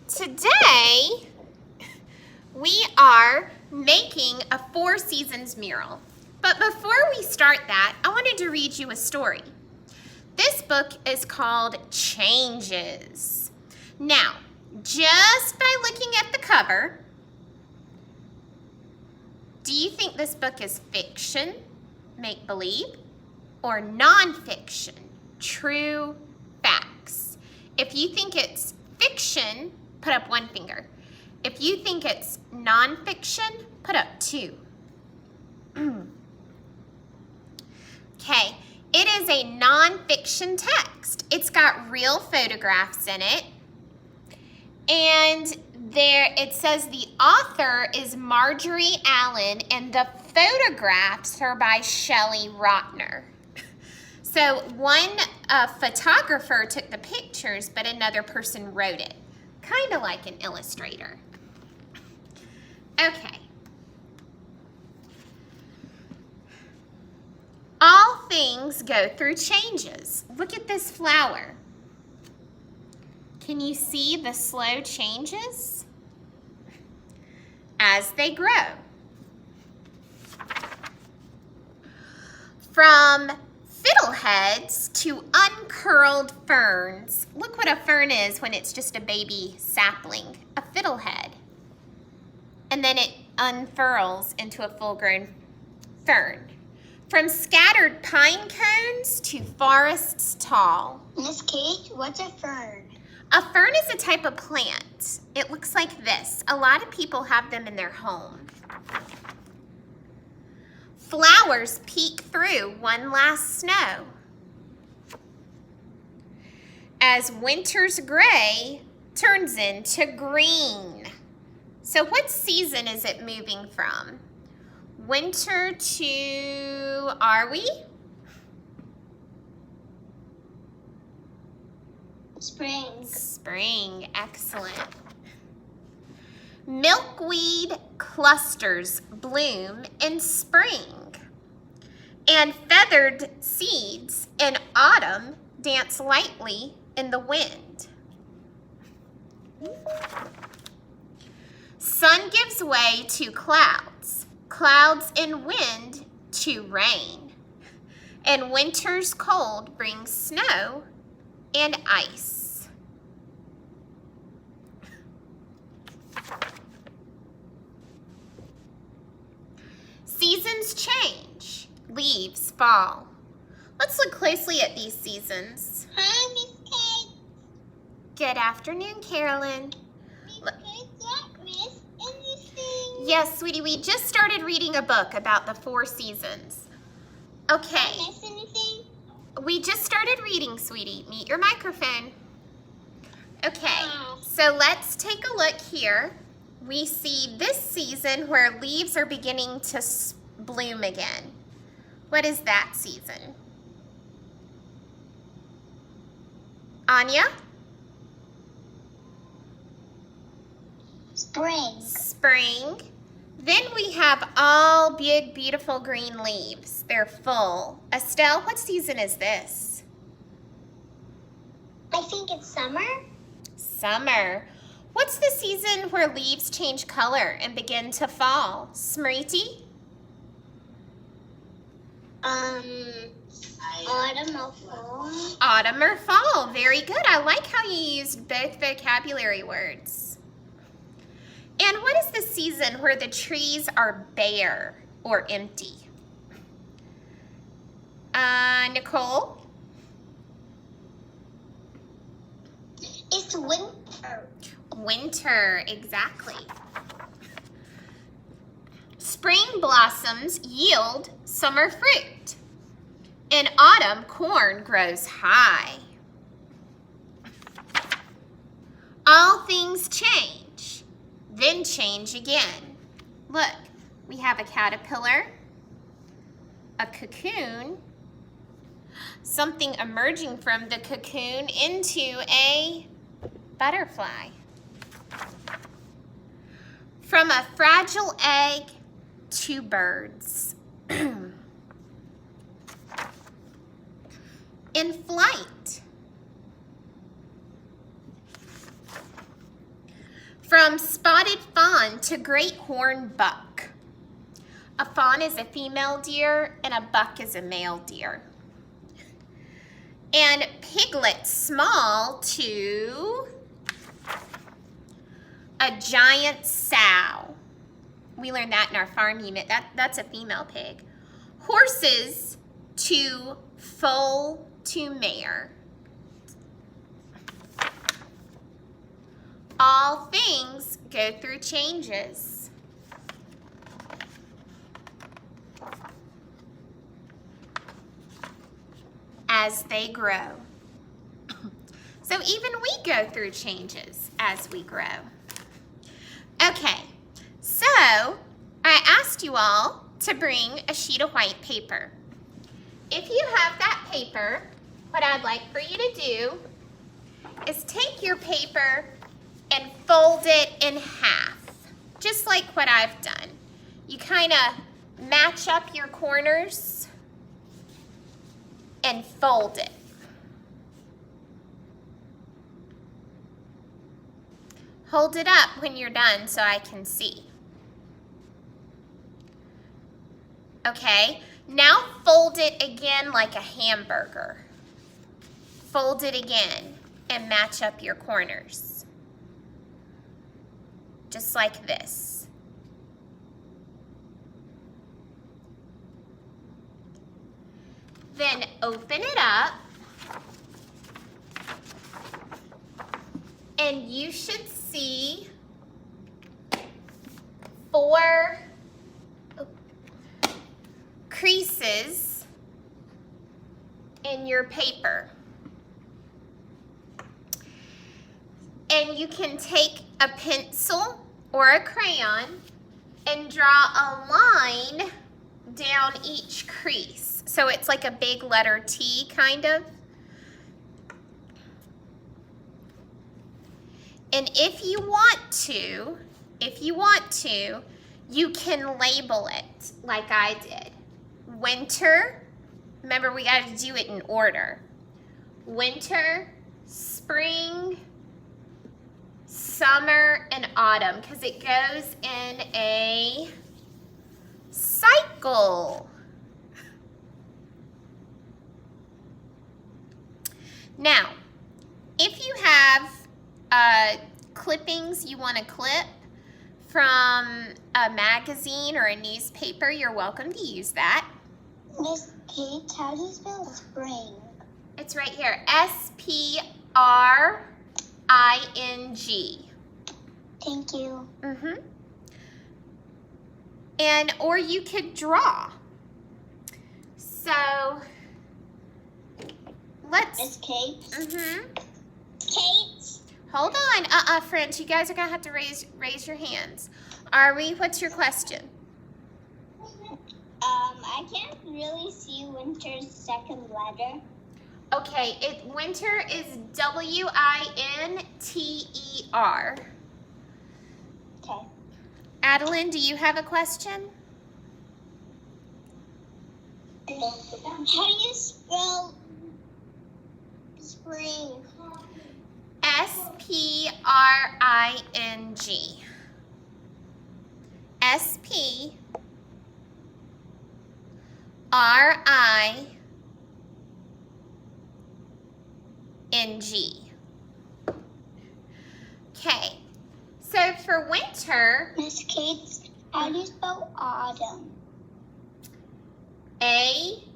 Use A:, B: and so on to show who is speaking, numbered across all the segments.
A: Today, we are making a Four Seasons mural. But before we start that, I wanted to read you a story. This book is called Changes. Now, just by looking at the cover, do you think this book is fiction, make-believe, or nonfiction, true facts? If you think it's fiction, put up one finger. If you think it's nonfiction, put up two. Okay, it is a nonfiction text. It's got real photographs in it. And there it says the author is Marjorie Allen and the photographs are by Shelley Rotner. So one photographer took the pictures, but another person wrote it. Kind of like an illustrator. Okay. All things go through changes. Look at this flower. Can you see the slow changes as they grow? From fiddleheads to uncurled ferns. Look what a fern is when it's just a baby sapling, a fiddlehead. And then it unfurls into a full-grown fern. From scattered pine cones to forests tall.
B: Miss Kate, what's a fern?
A: A fern is a type of plant. It looks like this. A lot of people have them in their home. Flowers peek through one last snow. As winter's gray turns into green. So what season is it moving from? Winter to, are we?
B: Spring.
A: Spring, excellent. Milkweed clusters bloom in spring, and feathered seeds in autumn dance lightly in the wind. Sun gives way to clouds, clouds and wind to rain, and winter's cold brings snow and ice. Seasons change, leaves fall. Let's look closely at these seasons.
B: Hi, Miss Kate.
A: Good afternoon, Carolyn.
B: Miss Kate, that Miss anything?
A: Yes, sweetie, we just started reading a book about the four seasons. Okay.
B: Miss anything?
A: We just started reading, sweetie. Meet your microphone. Okay,
B: Wow.
A: so let's take a look here. We see this season where leaves are beginning to bloom again. What is that season? Anya?
B: Spring.
A: Spring. Then we have all big, beautiful green leaves. They're full. Estelle, what season is this?
B: I think it's summer.
A: Summer. What's the season where leaves change color and begin to fall? Smriti?
B: Autumn or fall.
A: Autumn or fall. Very good. I like how you used both vocabulary words. And what is the season where the trees are bare or empty? Nicole?
B: It's winter.
A: Winter, exactly. Spring blossoms yield summer fruit. In autumn, corn grows high. All things change, then change again. Look, we have a caterpillar, a cocoon, something emerging from the cocoon into a butterfly. From a fragile egg to birds. In flight. From spotted fawn to great horn buck. A fawn is a female deer and a buck is a male deer. And piglet small to a giant sow. We learned that in our farm unit. That's a female pig. Horses to foal to mare. All things go through changes. As they grow. So even we go through changes as we grow. Okay, so I asked you all to bring a sheet of white paper. If you have that paper, what I'd like for you to do is take your paper and fold it in half, just like what I've done. You kind of match up your corners and fold it. Hold it up when you're done so I can see. Okay, now fold it again like a hamburger. Fold it again and match up your corners. Just like this. Then open it up and you should see 4 creases in your paper. And you can take a pencil or a crayon and draw a line down each crease. So it's like a big letter T kind of. And if you want to, you can label it like I did. Winter, remember we got to do it in order. Winter, spring, summer, and autumn, because it goes in a cycle. Now, if you have clippings you want to clip from a magazine or a newspaper, you're welcome to use that.
B: Miss Kate, how do you spell spring?
A: It's right here, S-P-R-I-N-G.
B: Thank you.
A: And, or you could draw. So, let's...
B: Miss Kate? Kate?
A: Hold on, friends, you guys are gonna have to raise your hands. Are we? What's your question?
B: I can't really see Winter's second letter.
A: Okay, winter is W-I-N-T-E-R.
B: Okay.
A: Adeline, do you have a question?
B: How do you spell spring?
A: S-P-R-I-N-G. S-P-R-I-N-G. Okay, so for winter,
B: Miss Kate, how do you spell autumn?
A: A-U-T-U-M-N.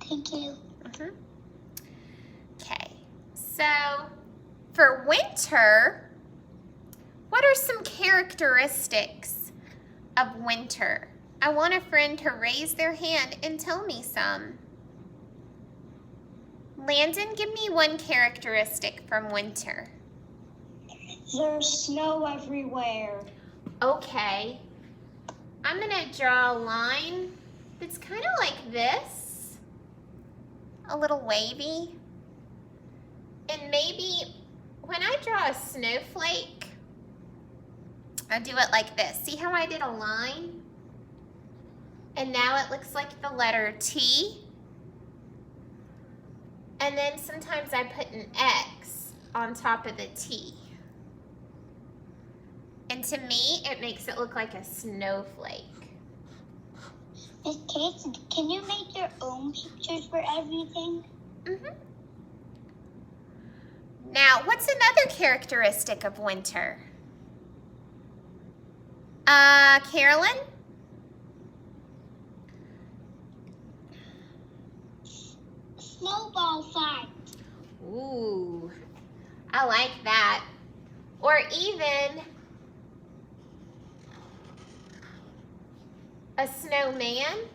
B: Thank you.
A: Okay, so for winter, what are some characteristics of winter? I want a friend to raise their hand and tell me some. Landon, give me one characteristic from winter.
B: There's snow everywhere.
A: Okay, I'm gonna draw a line that's kind of like this, a little wavy. And maybe when I draw a snowflake, I do it like this. See how I did a line? And now it looks like the letter T. And then sometimes I put an X on top of the T. And to me, it makes it look like a snowflake.
B: Miss Kate, can you make your own pictures for everything?
A: Mm-hmm. Now, what's another characteristic of winter? Carolyn?
B: Snowball fight.
A: Ooh, I like that. Or even a snowman.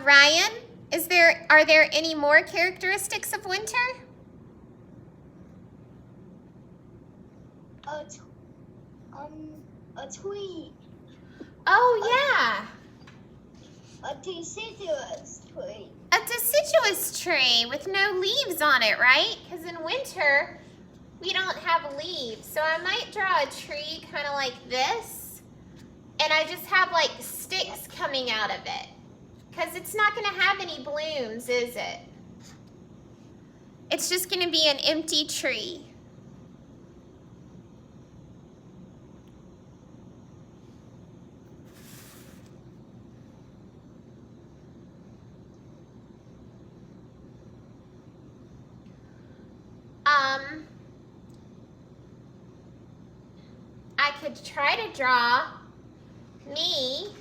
A: Ryan, are there any more characteristics of winter?
B: A tree.
A: Oh, yeah.
B: A deciduous tree.
A: A deciduous tree with no leaves on it, right? Because in winter, we don't have leaves. So I might draw a tree kind of like this. And I just have like sticks coming out of it. Because it's not going to have any blooms, is it? It's just going to be an empty tree. I could try to draw me.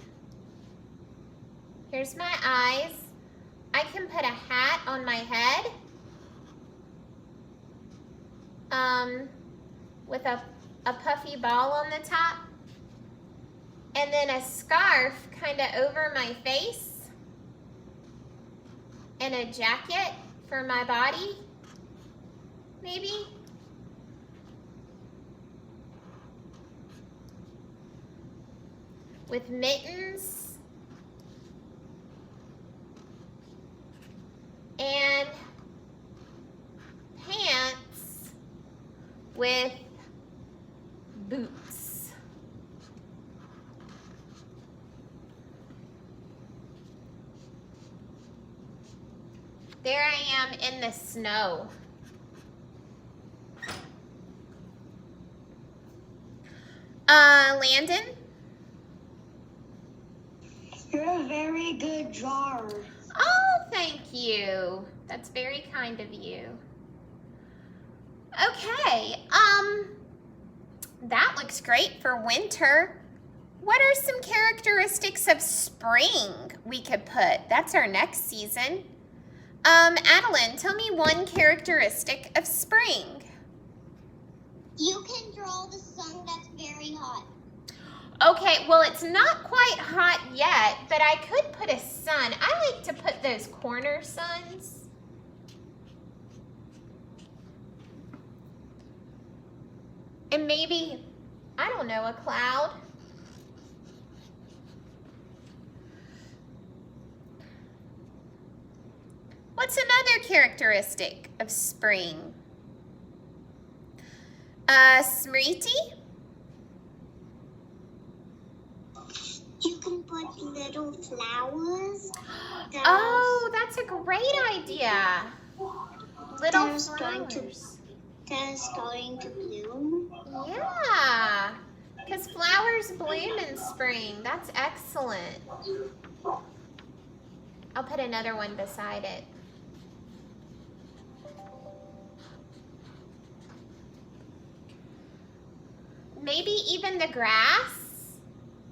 A: Here's my eyes. I can put a hat on my head with a puffy ball on the top. And then a scarf kind of over my face. And a jacket for my body, maybe. With mittens. And pants with boots. There I am in the snow. Landon?
B: You're a very good drawer.
A: Oh, thank you. That's very kind of you. Okay, that looks great for winter. What are some characteristics of spring we could put? That's our next season. Adeline, tell me one characteristic of spring.
B: You can draw the sun that's very hot.
A: Okay, well, it's not quite hot yet, but I could put a sun. I like to put those corner suns. And maybe, I don't know, a cloud. What's another characteristic of spring? Smriti?
B: You can put little flowers.
A: Oh, that's a great idea. Little
B: They're starting
A: flowers.
B: They're starting to bloom.
A: Yeah, because flowers bloom in spring. That's excellent. I'll put another one beside it. Maybe even the grass.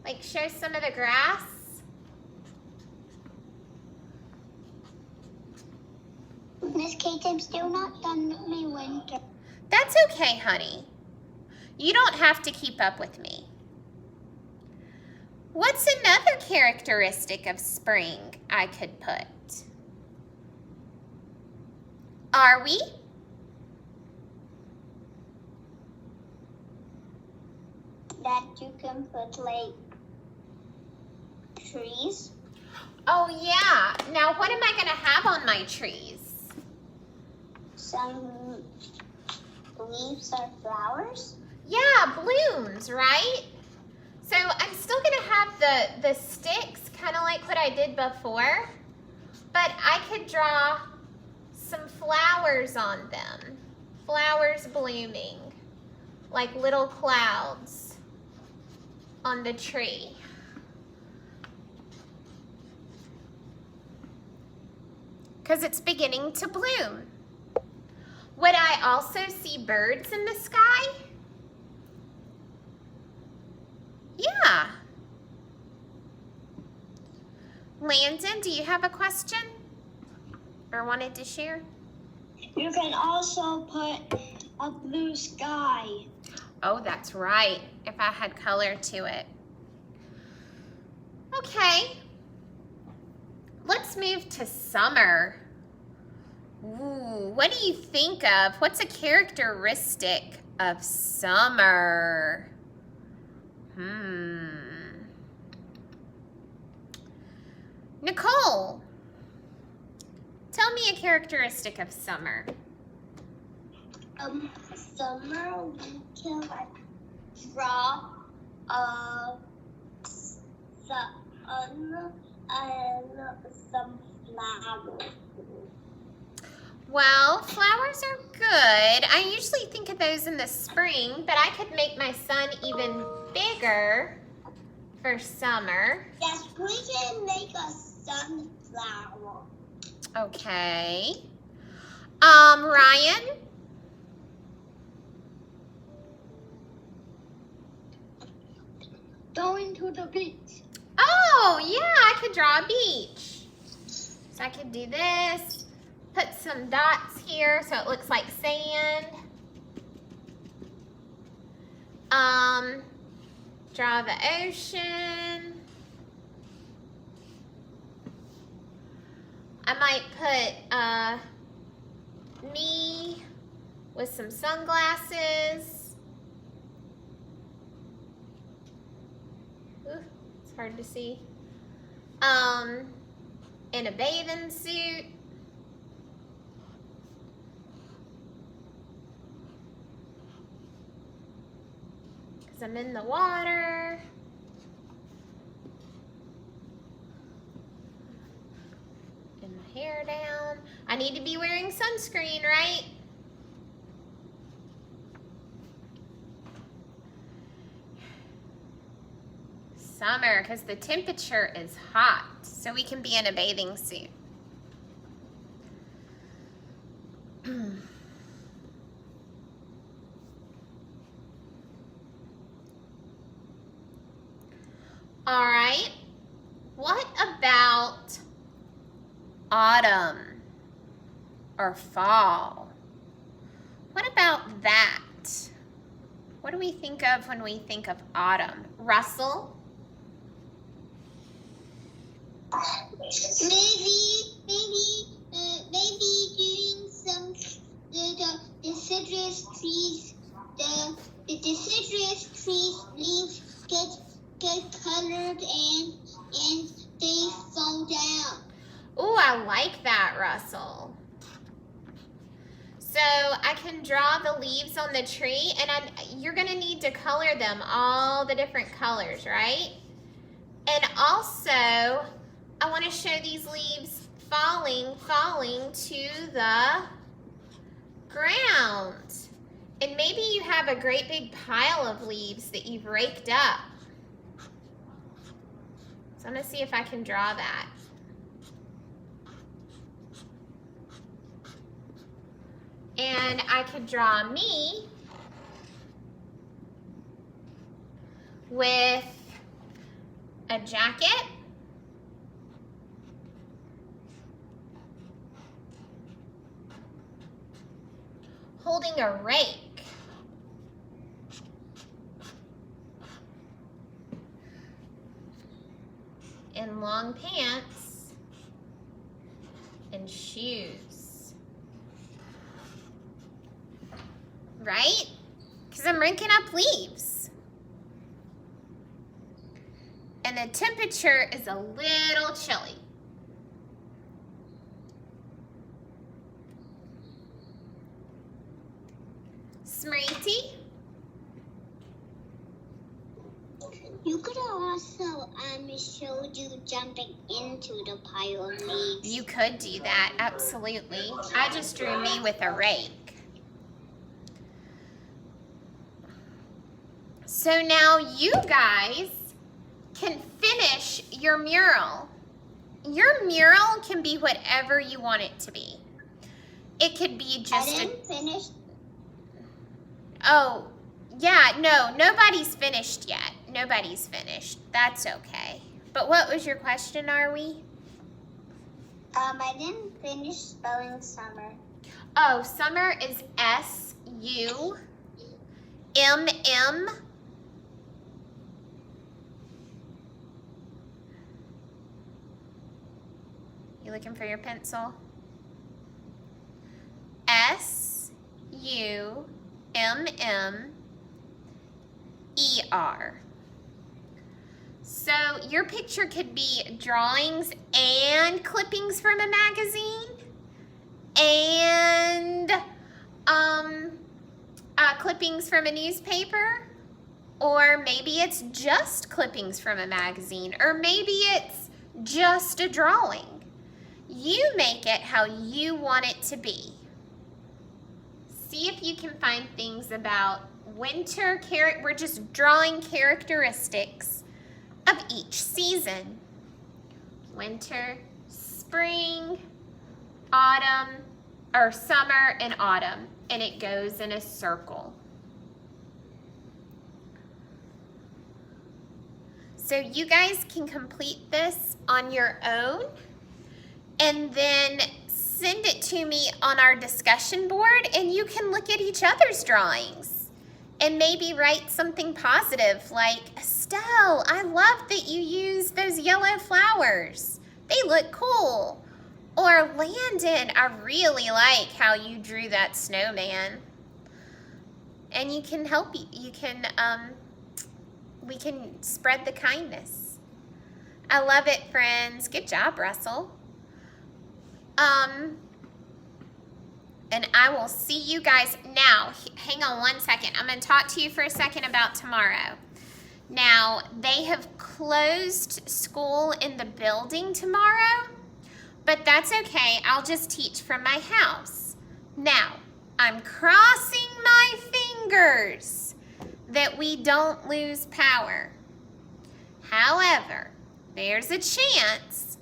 A: Like show some of the grass.
B: Miss Kate, I'm still not done with my winter.
A: That's okay, honey. You don't have to keep up with me. What's another characteristic of spring I could put? Are we?
B: that you can put like trees?
A: Oh yeah. Now what am I gonna have on my trees?
B: Some leaves or flowers?
A: Yeah, blooms, right? So I'm still gonna have the sticks, kind of like what I did before, but I could draw some flowers on them. Flowers blooming, like little clouds on the tree. Because it's beginning to bloom. Would I also see birds in the sky? Yeah. Landon, do you have a question or wanted to share?
B: You can also put a blue sky.
A: Oh, that's right, if I had color to it. Okay. Let's move to summer. Ooh, what do you think of? What's a characteristic of summer? Nicole, tell me a characteristic of summer.
B: Summer we can like draw sun and some flowers.
A: Well, flowers are good. I usually think of those in the spring, but I could make my sun even bigger for summer.
B: Yes, we can make a sunflower.
A: Okay. Ryan?
B: Going to the beach.
A: Oh, yeah, I could draw a beach. So I could do this, put some dots here so it looks like sand. Draw the ocean. I might put me with some sunglasses. Ooh, it's hard to see. In a bathing suit. Because I'm in the water. And my hair down. I need to be wearing sunscreen, right? Summer, because the temperature is hot, so we can be in a bathing suit. All right, what about autumn or fall? What about that? What do we think of when we think of autumn? Russell?
B: Maybe doing some the deciduous trees. The deciduous trees leaves get colored and they fall down.
A: Oh, I like that, Russell. So I can draw the leaves on the tree, and you're gonna need to color them all the different colors, right? And also, I want to show these leaves falling to the ground. And maybe you have a great big pile of leaves that you've raked up. So I'm gonna see if I can draw that. And I could draw me with a jacket, holding a rake, and long pants and shoes. Right? Because I'm raking up leaves. and the temperature is a little chilly. Smriti?
B: You could also show you jumping into the pile of leaves.
A: You could do that, absolutely. I just drew me with a rake. So now you guys can finish your mural. Your mural can be whatever you want it to be. It could be just
B: I didn't finish.
A: Oh, yeah, no, nobody's finished yet. Nobody's finished. That's okay. But what was your question, are we?
B: I didn't finish spelling summer.
A: Oh, summer is S-U-M-M. You looking for your pencil? S-U-M-M-E-R. So your picture could be drawings and clippings from a magazine and clippings from a newspaper, or maybe it's just clippings from a magazine, or maybe it's just a drawing. You make it how you want it to be. See if you can find things about winter. We're just drawing characteristics of each season. Winter, spring, autumn, or summer and autumn, and it goes in a circle. So you guys can complete this on your own and then send it to me on our discussion board, and you can look at each other's drawings and maybe write something positive like, Estelle, I love that you used those yellow flowers. They look cool. Or Landon, I really like how you drew that snowman. And you can help, we can spread the kindness. I love it, friends. Good job, Russell. And I will see you guys now. Hang on one second. I'm going to talk to you for a second about tomorrow. Now, they have closed school in the building tomorrow, but that's okay. I'll just teach from my house. Now, I'm crossing my fingers that we don't lose power. However, there's a chance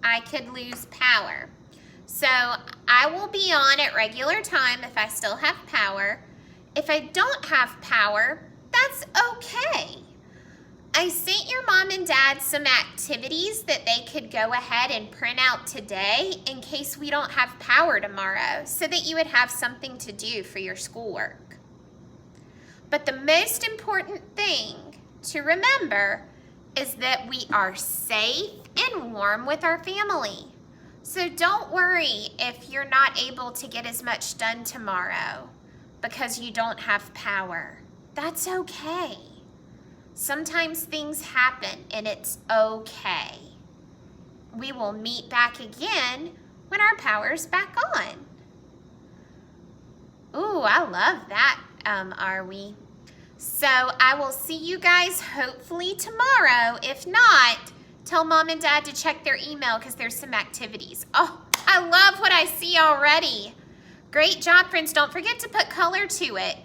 A: I could lose power. So I will be on at regular time if I still have power. If I don't have power, that's okay. I sent your mom and dad some activities that they could go ahead and print out today in case we don't have power tomorrow, so that you would have something to do for your schoolwork. But the most important thing to remember is that we are safe and warm with our family. So don't worry if you're not able to get as much done tomorrow because you don't have power. That's okay. Sometimes things happen and it's okay. We will meet back again when our power's back on. Ooh, I love that, are we? So I will see you guys hopefully tomorrow. If not, tell mom and dad to check their email because there's some activities. Oh, I love what I see already. Great job, friends. Don't forget to put color to it.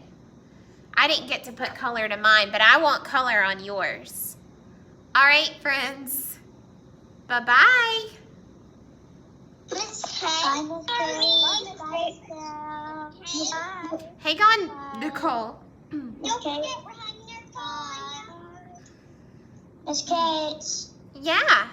A: I didn't get to put color to mine, but I want color on yours. All right, friends. Bye-bye. Hang on, Nicole.
B: Don't forget we're having your phone. Miss Kate.
A: Yeah.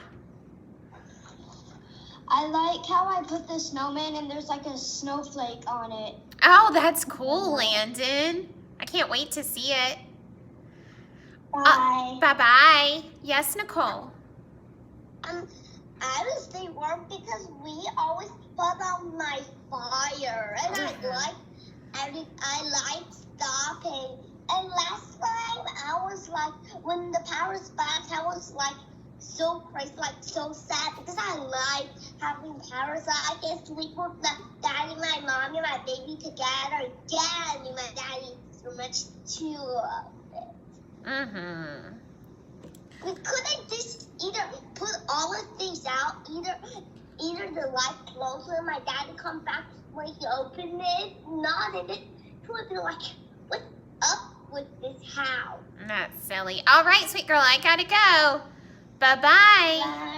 B: I like how I put the snowman and there's like a snowflake on it.
A: Oh, that's cool, Landon. I can't wait to see it.
B: Bye.
A: Bye-bye. Yes, Nicole.
B: I was stay warm because we always put on my fire, and I like stopping. And last time I was like, when the power's back, I was like so crazy, like so sad because I like having powers. I can sleep with my daddy, my mom, and my baby together. Yeah, and my daddy so much too.
A: Mm-hmm.
B: We couldn't just either put all of things out, either the light closed when my daddy come back when he opened it, not and it would be like, what's up with this house?
A: That's silly. All right, sweet girl, I gotta go. Bye-bye.
B: Bye.